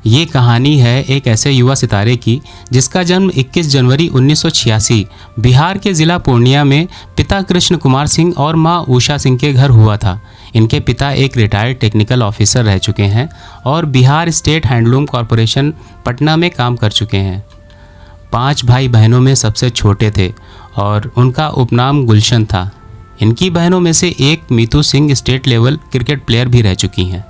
ये कहानी है एक ऐसे युवा सितारे की जिसका जन्म 21 जनवरी 1986 बिहार के ज़िला पूर्णिया में पिता कृष्ण कुमार सिंह और मां उषा सिंह के घर हुआ था। इनके पिता एक रिटायर्ड टेक्निकल ऑफिसर रह चुके हैं और Bihar state handloom corporation Patna में काम कर चुके हैं। 5 भाई बहनों में सबसे छोटे थे और उनका उपनाम गुलशन था। इनकी बहनों में से एक Meetu Singh state level cricket player भी रह चुकी हैं।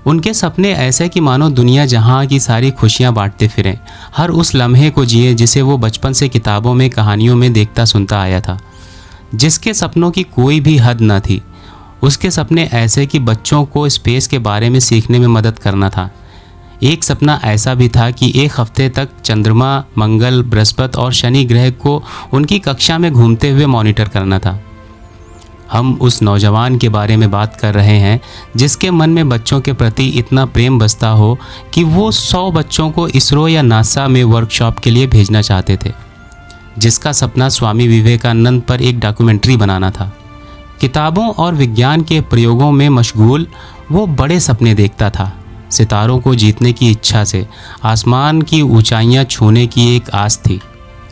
उनके सपने ऐसे कि मानो दुनिया जहां की सारी खुशियां बांटते फिरें, हर उस लम्हे को जिए जिसे वो बचपन से किताबों में कहानियों में देखता सुनता आया था। जिसके सपनों की कोई भी हद न थी, उसके सपने ऐसे कि बच्चों को स्पेस के बारे में सीखने में मदद करना था। एक सपना ऐसा भी था कि एक हफ्ते तक चंद्रमा, मंगल, बृहस्पति और शनि ग्रह को उनकी कक्षा में घूमते हुए मॉनिटर करना था। हम उस नौजवान के बारे में बात कर रहे हैं जिसके मन में बच्चों के प्रति इतना प्रेम बसता हो कि वो 100 बच्चों को इसरो या नासा में वर्कशॉप के लिए भेजना चाहते थे। जिसका सपना स्वामी विवेकानंद पर एक डॉक्यूमेंट्री बनाना था। किताबों और विज्ञान के प्रयोगों में मशगूल वो बड़े सपने देखता था। सितारों को जीतने की इच्छा से आसमान की ऊंचाइयां छूने की एक आस थी।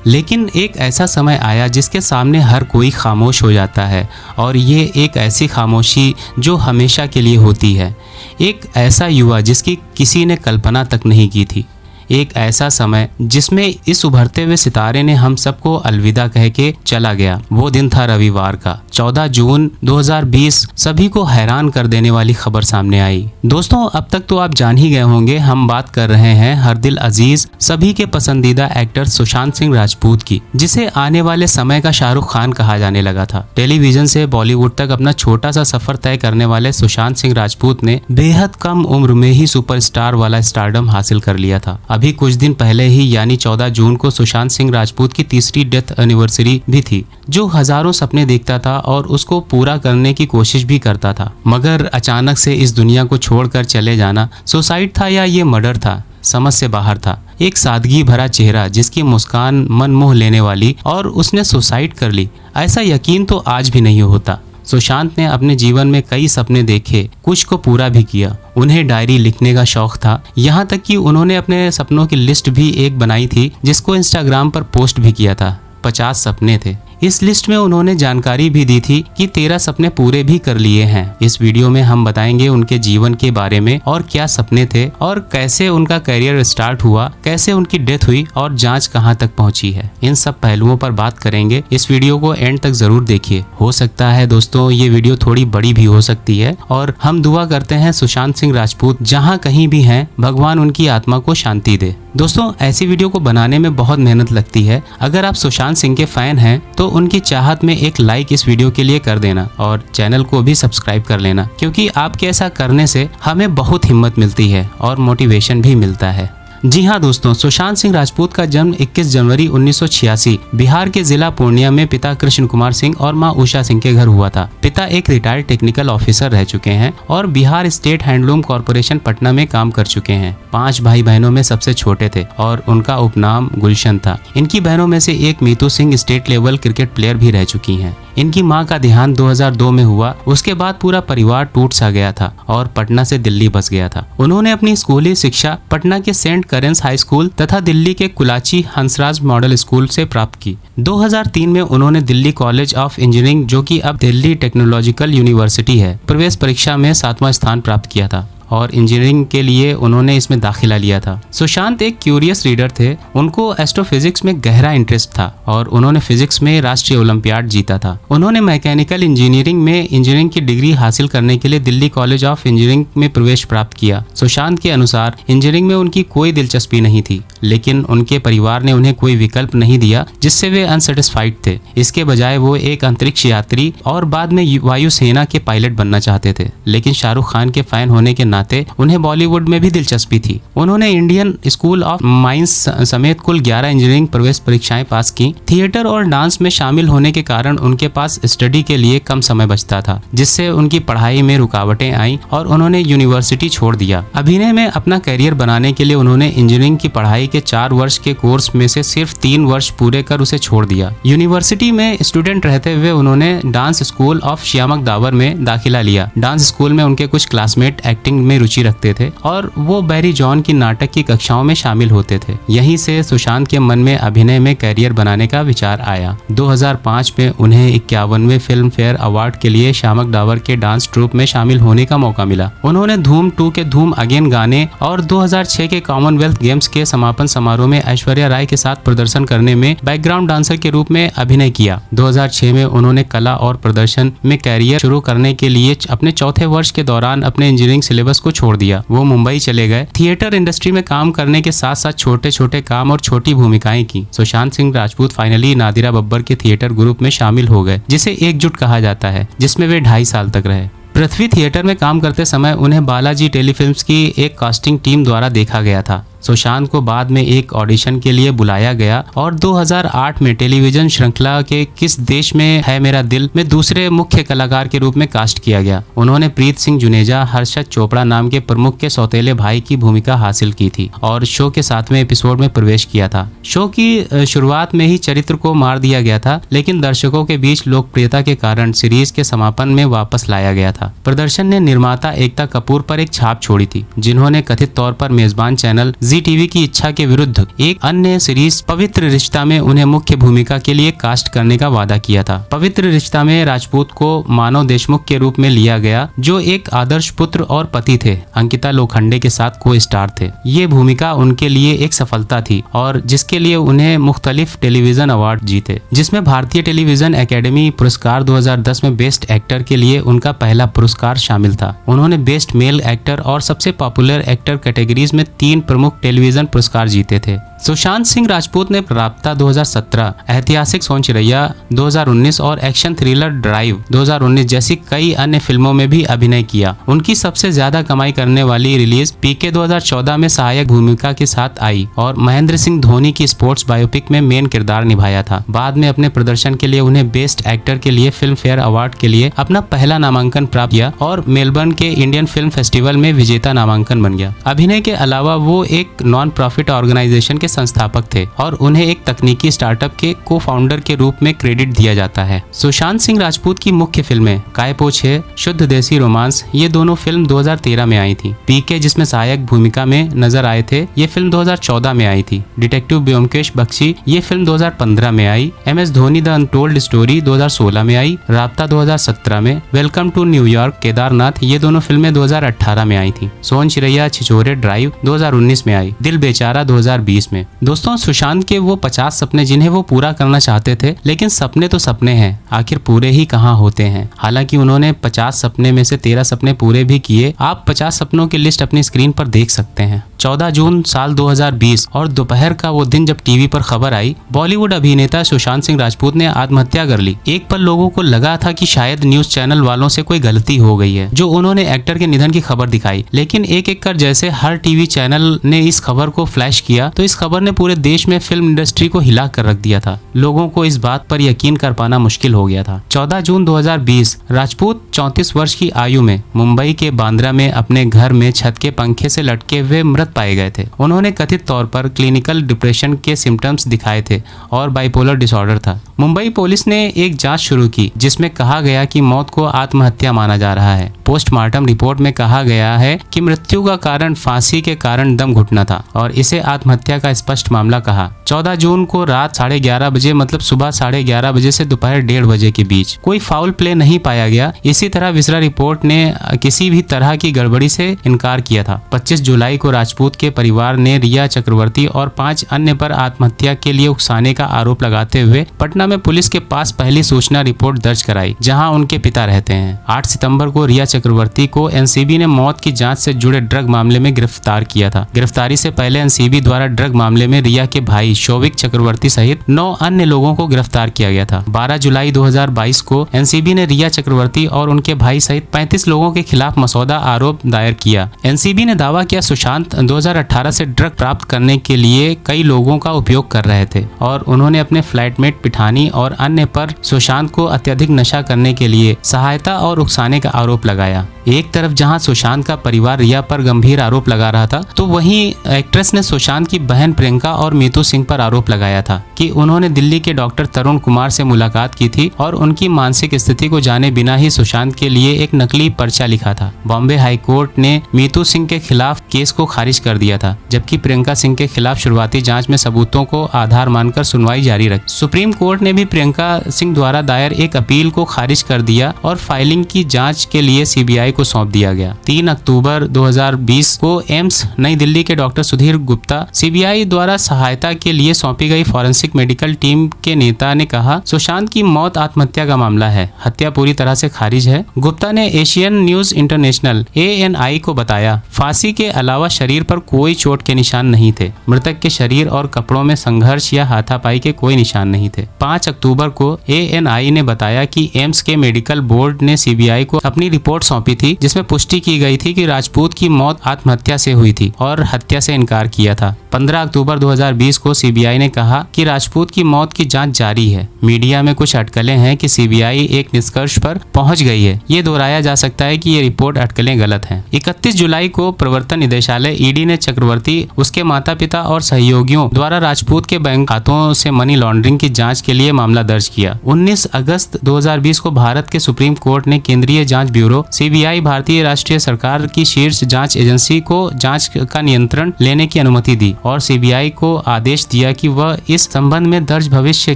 लेकिन एक ऐसा समय आया जिसके सामने हर कोई खामोश हो जाता है, और ये एक ऐसी खामोशी जो हमेशा के लिए होती है। एक ऐसा युवा जिसकी किसी ने कल्पना तक नहीं की थी। एक ऐसा समय जिसमें इस उभरते हुए सितारे ने हम सबको अलविदा कह के चला गया। वो दिन था रविवार का 14 जून 2020। सभी को हैरान कर देने वाली खबर सामने आई। दोस्तों, अब तक तो आप जान ही गए होंगे, हम बात कर रहे हैं हर दिल अजीज, सभी के पसंदीदा एक्टर सुशांत सिंह राजपूत की, जिसे आने वाले समय का शाहरुख खान कहा जाने लगा था। टेलीविजन से बॉलीवुड तक अपना छोटा सा सफर तय करने वाले सुशांत सिंह राजपूत ने बेहद कम उम्र में ही सुपरस्टार वाला स्टारडम हासिल कर लिया था। अभी कुछ दिन पहले ही यानी 14 जून को सुशांत सिंह राजपूत की 3री डेथ एनिवर्सरी भी थी, जो हजारों सपने देखता था और उसको पूरा करने की कोशिश भी करता था। मगर अचानक से इस दुनिया को छोड़कर चले जाना सुसाइड था या ये मर्डर था, समझ से बाहर था। एक सादगी भरा चेहरा जिसकी मुस्कान मन मोह लेने वाली, और उसने सुसाइड कर ली, ऐसा यकीन तो आज भी नहीं होता। सुशांत ने अपने जीवन में कई सपने देखे, कुछ को पूरा भी किया। उन्हें डायरी लिखने का शौक था, यहाँ तक कि उन्होंने अपने सपनों की लिस्ट भी एक बनाई थी जिसको इंस्टाग्राम पर पोस्ट भी किया था। 50 सपने थे। इस लिस्ट में उन्होंने जानकारी भी दी थी कि 13 सपने पूरे भी कर लिए हैं। इस वीडियो में हम बताएंगे उनके जीवन के बारे में और क्या सपने थे और कैसे उनका करियर स्टार्ट हुआ, कैसे उनकी डेथ हुई और जांच कहां तक पहुंची है। इन सब पहलुओं पर बात करेंगे। इस वीडियो को एंड तक जरूर देखिए। हो सकता है दोस्तों ये वीडियो थोड़ी बड़ी भी हो सकती है, और हम दुआ करते हैं सुशांत सिंह राजपूत जहाँ कहीं भी हैं, भगवान उनकी आत्मा को शांति दे। दोस्तों, ऐसी वीडियो को बनाने में बहुत मेहनत लगती है। अगर आप सुशांत सिंह के फैन हैं तो उनकी चाहत में एक लाइक इस वीडियो के लिए कर देना और चैनल को भी सब्सक्राइब कर लेना, क्योंकि आपके ऐसा करने से हमें बहुत हिम्मत मिलती है और मोटिवेशन भी मिलता है। जी हाँ दोस्तों, सुशांत सिंह राजपूत का जन्म 21 जनवरी 1986 बिहार के जिला पूर्णिया में पिता कृष्ण कुमार सिंह और मां उषा सिंह के घर हुआ था। पिता एक रिटायर्ड टेक्निकल ऑफिसर रह चुके हैं और Bihar state handloom corporation Patna में काम कर चुके हैं। 5 भाई बहनों में सबसे छोटे थे और उनका उपनाम गुलशन था। इनकी बहनों में से एक Meetu Singh state level cricket player भी रह चुकी हैं। इनकी मां का देहांत 2002 में हुआ। उसके बाद पूरा परिवार टूट सा गया था और पटना से दिल्ली बस गया था। उन्होंने अपनी स्कूली शिक्षा पटना के सेंट करेंस हाई स्कूल तथा दिल्ली के कुलाची हंसराज मॉडल स्कूल से प्राप्त की। 2003 में उन्होंने दिल्ली कॉलेज ऑफ इंजीनियरिंग, जो कि अब दिल्ली टेक्नोलॉजिकल यूनिवर्सिटी है, प्रवेश परीक्षा में 7वां स्थान प्राप्त किया था और इंजीनियरिंग के लिए उन्होंने इसमें दाखिला लिया था। सुशांत एक क्यूरियस रीडर थे। उनको एस्ट्रोफिजिक्स में गहरा इंटरेस्ट था और उन्होंने फिजिक्स में राष्ट्रीय ओलंपियाड जीता था। उन्होंने मैकेनिकल इंजीनियरिंग में इंजीनियरिंग की डिग्री हासिल करने के लिए दिल्ली कॉलेज ऑफ इंजीनियरिंग में प्रवेश प्राप्त किया। सुशांत के अनुसार इंजीनियरिंग में उनकी कोई दिलचस्पी नहीं थी, लेकिन उनके परिवार ने उन्हें कोई विकल्प नहीं दिया जिससे वे अनसेटिस्फाइड थे। इसके बजाय वो एक अंतरिक्ष यात्री और बाद में वायुसेना के पायलट बनना चाहते थे। लेकिन शाहरुख खान के फैन होने के नाते उन्हें बॉलीवुड में भी दिलचस्पी थी। उन्होंने इंडियन स्कूल ऑफ माइंस समेत कुल 11 इंजीनियरिंग प्रवेश परीक्षाएं पास की। थिएटर और डांस में शामिल होने के कारण उनके पास स्टडी के लिए कम समय बचता था, जिससे उनकी पढ़ाई में रुकावटें आईं और उन्होंने यूनिवर्सिटी छोड़ दिया। अभिनय में अपना करियर बनाने के लिए उन्होंने इंजीनियरिंग की पढ़ाई के 4 वर्ष के कोर्स में से सिर्फ 3 वर्ष पूरे कर उसे छोड़ दिया। यूनिवर्सिटी में स्टूडेंट रहते हुए उन्होंने dance school of Shiamak the power में दाखिला लिया। डांस स्कूल में उनके कुछ क्लासमेट एक्टिंग में रुचि रखते थे और वो बैरी जॉन की नाटक की कक्षाओं में शामिल होते थे। यहीं से सुशांत के मन में अभिनय में करियर बनाने का विचार आया। 2005 में उन्हें 51वें फिल्म फेयर अवार्ड के लिए शामक डावर के डांस ट्रूप में शामिल होने का मौका मिला। उन्होंने धूम 2 के धूम अगेन गाने और 2006 के कॉमनवेल्थ गेम्स के समापन समारोह में ऐश्वर्या राय के साथ प्रदर्शन करने में बैकग्राउंड डांसर के रूप में अभिनय किया। 2006 में उन्होंने कला और प्रदर्शन में कैरियर शुरू करने के लिए अपने चौथे वर्ष के दौरान अपने इंजीनियरिंग सिलेबस को छोड़ दिया। वो मुंबई चले गए। थिएटर इंडस्ट्री में काम करने के साथ साथ छोटे छोटे काम और छोटी भूमिकाएं की। सुशांत सिंह राजपूत फाइनली नादिरा बब्बर के थिएटर ग्रुप में शामिल हो गए, जिसे एकजुट कहा जाता है, जिसमें वे 2.5 साल तक रहे। पृथ्वी थिएटर में काम करते समय उन्हें बालाजी टेलीफिल्म्स की एक कास्टिंग टीम द्वारा देखा गया था। सुशांत को बाद में एक ऑडिशन के लिए बुलाया गया और 2008 में टेलीविजन श्रृंखला के किस देश में है मेरा दिल में दूसरे मुख्य कलाकार के रूप में कास्ट किया गया। उन्होंने प्रीत सिंह जुनेजा, हर्षद चोपड़ा नाम के प्रमुख के सौतेले भाई की भूमिका हासिल की थी और शो के 7वें एपिसोड में प्रवेश किया था। शो की शुरुआत में ही चरित्र को मार दिया गया था, लेकिन दर्शकों के बीच लोकप्रियता के कारण सीरीज के समापन में वापस लाया गया था। प्रदर्शन ने निर्माता एकता कपूर पर एक छाप छोड़ी थी, जिन्होंने कथित तौर पर मेजबान चैनल जी टीवी की इच्छा के विरुद्ध एक अन्य सीरीज पवित्र रिश्ता में उन्हें मुख्य भूमिका के लिए कास्ट करने का वादा किया था। पवित्र रिश्ता में राजपूत को मानव देशमुख के रूप में लिया गया, जो एक आदर्श पुत्र और पति थे। अंकिता लोखंडे के साथ को स्टार थे। ये भूमिका उनके लिए एक सफलता थी और जिसके लिए उन्हें मुख्तलिफ टेलीविजन अवार्ड जीते, जिसमें भारतीय टेलीविजन एकेडमी पुरस्कार 2010 में बेस्ट एक्टर के लिए उनका पहला पुरस्कार शामिल था। उन्होंने बेस्ट मेल एक्टर और सबसे पॉपुलर एक्टर कैटेगरीज में 3 प्रमुख टेलीविजन पुरस्कार जीते थे। सुशांत सिंह राजपूत ने राब्ता 2017, ऐतिहासिक सोन चिरैया 2019 और एक्शन थ्रिलर ड्राइव 2019 जैसी कई अन्य फिल्मों में भी अभिनय किया। उनकी सबसे ज्यादा कमाई करने वाली रिलीज पीके 2014 में सहायक भूमिका के साथ आई और महेंद्र सिंह धोनी की स्पोर्ट्स बायोपिक में मेन किरदार निभाया था। बाद में अपने प्रदर्शन के लिए उन्हें बेस्ट एक्टर के लिए फिल्म फेयर अवार्ड के लिए अपना पहला नामांकन प्राप्त किया और मेलबर्न के इंडियन फिल्म फेस्टिवल में विजेता नामांकन बन गया। अभिनय के अलावा वो एक नॉन प्रॉफिट ऑर्गेनाइजेशन के संस्थापक थे और उन्हें एक तकनीकी स्टार्टअप के को फाउंडर के रूप में क्रेडिट दिया जाता है। सुशांत सिंह राजपूत की मुख्य फिल्में काय पो छे, शुद्ध देसी रोमांस, ये दोनों फिल्म 2013 में आई थी। पीके जिसमें सहायक भूमिका में नजर आए थे, ये फिल्म 2014 में आई थी। डिटेक्टिव ब्योमकेश बख्शी, ये फिल्म 2015 में आई। MS Dhoni the untold story 2016 में आई। राब्ता 2017 में। वेलकम टू न्यूयॉर्क केदारनाथ, ये दोनों फिल्में 2018 में आई थी। सोन चिरैया छिछोरे ड्राइव 2019 में आई। दिल बेचारा 2020 में। दोस्तों, सुशांत के वो 50 सपने जिन्हें वो पूरा करना चाहते थे, लेकिन सपने तो सपने हैं, आखिर पूरे ही कहाँ होते हैं। हालांकि उन्होंने 50 सपने में से 13 सपने पूरे भी किए। आप 50 सपनों की लिस्ट अपनी स्क्रीन पर देख सकते हैं। 14 जून साल 2020 और दोपहर का वो दिन जब टीवी पर खबर आई, बॉलीवुड अभिनेता सुशांत सिंह राजपूत ने आत्महत्या कर ली। एक पल लोगों को लगा था कि शायद न्यूज चैनल वालों से कोई गलती हो गई है जो उन्होंने एक्टर के निधन की खबर दिखाई, लेकिन एक एक कर जैसे हर टीवी चैनल ने इस खबर को फ्लैश किया, तो इस खबर ने पूरे देश में फिल्म इंडस्ट्री को हिला कर रख दिया था। लोगों को इस बात पर यकीन कर पाना मुश्किल हो गया था। 14 जून 2020 राजपूत 34 वर्ष की आयु में मुंबई के बांद्रा में अपने घर में छत के पंखे से लटके हुए मृत पाए गए थे। उन्होंने कथित तौर पर क्लिनिकल डिप्रेशन के सिम्टम्स दिखाए थे और बाइपोलर डिसऑर्डर था। मुंबई पुलिस ने एक जांच शुरू की, जिसमें कहा गया कि मौत को आत्महत्या माना जा रहा है। पोस्टमार्टम रिपोर्ट में कहा गया है कि मृत्यु का कारण फांसी के कारण दम घुटना था और इसे आत्महत्या का स्पष्ट मामला कहा। 14 जून को रात 11:30 बजे, मतलब सुबह 11:30 बजे से दोपहर 1:30 बजे के बीच कोई फाउल प्ले नहीं पाया गया। इसी तरह विसरा रिपोर्ट ने किसी भी तरह की गड़बड़ी से इनकार किया था। 25 जुलाई को राजपूत के परिवार ने रिया चक्रवर्ती और 5 अन्य पर आत्महत्या के लिए उकसाने का आरोप लगाते हुए पटना में पुलिस के पास पहली सूचना रिपोर्ट दर्ज कराई, जहां उनके पिता रहते हैं। 8 सितंबर को रिया चक्रवर्ती को एनसीबी ने मौत की जांच से जुड़े ड्रग मामले में गिरफ्तार किया था। गिरफ्तारी से पहले एनसीबी द्वारा ड्रग मामले में रिया के भाई शौविक चक्रवर्ती सहित 9 अन्य लोगों को गिरफ्तार किया गया था। 12 जुलाई 2022 को एनसीबी ने रिया चक्रवर्ती और उनके भाई सहित 35 लोगों के खिलाफ मसौदा आरोप दायर किया। एनसीबी ने दावा किया सुशांत 2018 से ड्रग प्राप्त करने के लिए कई लोगों का उपयोग कर रहे थे और उन्होंने अपने फ्लैटमेट पिठानी और अन्य पर सुशांत को अत्यधिक नशा करने के लिए सहायता और उकसाने का आरोप लगाया। एक तरफ जहां सुशांत का परिवार रिया पर गंभीर आरोप लगा रहा था, तो वहीं एक्ट्रेस ने सुशांत की बहन प्रियंका और मीतू सिंह पर आरोप लगाया था कि उन्होंने दिल्ली के डॉक्टर तरुण कुमार से मुलाकात की थी और उनकी मानसिक स्थिति को जाने बिना ही सुशांत के लिए एक नकली पर्चा लिखा था। बॉम्बे हाई कोर्ट ने मीतू सिंह के खिलाफ केस को खारिज कर दिया था, जबकि प्रियंका सिंह के खिलाफ शुरुआती जांच में सबूतों को आधार मानकर सुनवाई जारी रखी। सुप्रीम कोर्ट ने भी प्रियंका सिंह द्वारा दायर एक अपील को खारिज कर दिया और फाइलिंग की जांच के लिए सीबीआई को सौंप दिया गया। 3 अक्टूबर 2020 को एम्स नई दिल्ली के डॉक्टर सुधीर गुप्ता सीबीआई द्वारा सहायता के लिए सौंपी गई फॉरेंसिक मेडिकल टीम के नेता ने कहा, सुशांत की मौत आत्महत्या का मामला है, हत्या पूरी तरह से खारिज है। गुप्ता ने एशियन न्यूज इंटरनेशनल ANI को बताया, फांसी के अलावा शरीर पर कोई चोट के निशान नहीं थे। मृतक के शरीर और कपड़ों में संघर्ष या हाथापाई के कोई निशान नहीं थे। 5 अक्टूबर को ANI ने बताया कि एम्स के मेडिकल बोर्ड ने सीबीआई को अपनी रिपोर्ट सौंपी थी, जिसमें पुष्टि की गई थी कि राजपूत की मौत आत्महत्या से हुई थी और हत्या से इनकार किया था। 15 अक्टूबर 2020 को सीबीआई ने कहा कि राजपूत की मौत की जांच जारी है। मीडिया में कुछ अटकलें हैं कि सीबीआई एक निष्कर्ष पर पहुंच गई है। ये दोहराया जा सकता है कि ये रिपोर्ट अटकलें गलत हैं। 31 जुलाई को प्रवर्तन निदेशालय ED ने चक्रवर्ती, उसके माता पिता और सहयोगियों द्वारा राजपूत के बैंक खातों से मनी लॉन्ड्रिंग की जांच के लिए मामला दर्ज किया। 19 अगस्त 2020 को भारत के सुप्रीम कोर्ट ने केंद्रीय जांच ब्यूरो CBI, भारतीय राष्ट्रीय सरकार की शीर्ष जांच एजेंसी को जांच का नियंत्रण लेने की अनुमति दी और CBI को आदेश दिया कि वह इस संबंध में दर्ज भविष्य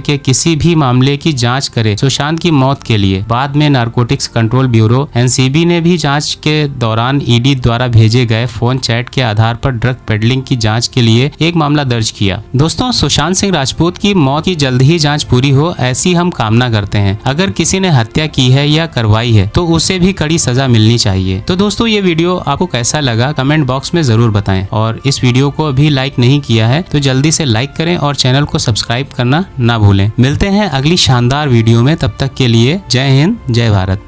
के किसी भी मामले की जांच करे सुशांत की मौत के लिए। बाद में नारकोटिक्स कंट्रोल ब्यूरो NCB ने भी जांच के दौरान ED द्वारा भेजे गए फोन चैट के आधार पर ड्रग पेडलिंग की जांच के लिए एक मामला दर्ज किया। दोस्तों, सुशांत सिंह राजपूत की मौत की जल्द ही जांच पूरी हो, ऐसी हम कामना करते हैं। अगर किसी ने हत्या की है या करवाई है तो उसे भी कड़ी सजा मिलनी चाहिए। तो दोस्तों, ये वीडियो आपको कैसा लगा कमेंट बॉक्स में जरूर बताएं और इस वीडियो को अभी लाइक नहीं किया है तो जल्दी से लाइक करें और चैनल को सब्सक्राइब करना ना भूलें। मिलते हैं अगली शानदार वीडियो में, तब तक के लिए जय हिंद, जय भारत।